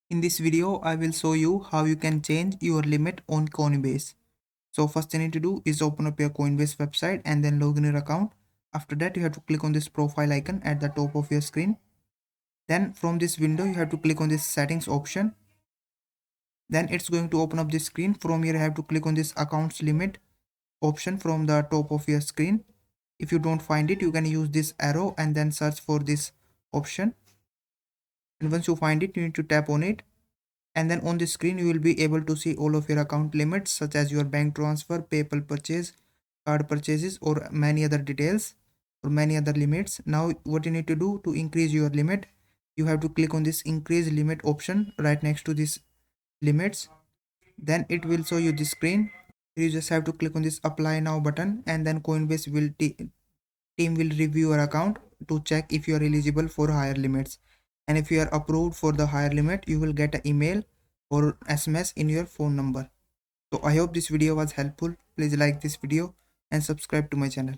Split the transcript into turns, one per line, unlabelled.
In this video, I will show you how you can change your limit on Coinbase. So first you need to do is open up your Coinbase website and then log in your account. After that, you have to click on this profile icon at the top of your screen. Then from this window, you have to click on this settings option. Then it's going to open up this screen. From here, you have to click on this accounts limit option from the top of your screen. If you don't find it, you can use this arrow and then search for this option. And once you find it, you need to tap on it. And then on the screen you will be able to see all of your account limits such as your bank transfer, PayPal purchase, card purchases, or many other details or many other limits. Now what you need to do to increase your limit, you have to click on this increase limit option right next to this limits. Then it will show you this screen. You just have to click on this apply now button, and then Coinbase team will review your account to check if you are eligible for higher limits. And if you are approved for the higher limit, you will get an email or SMS in your phone number. So I hope this video was helpful. Please like this video and subscribe to my channel.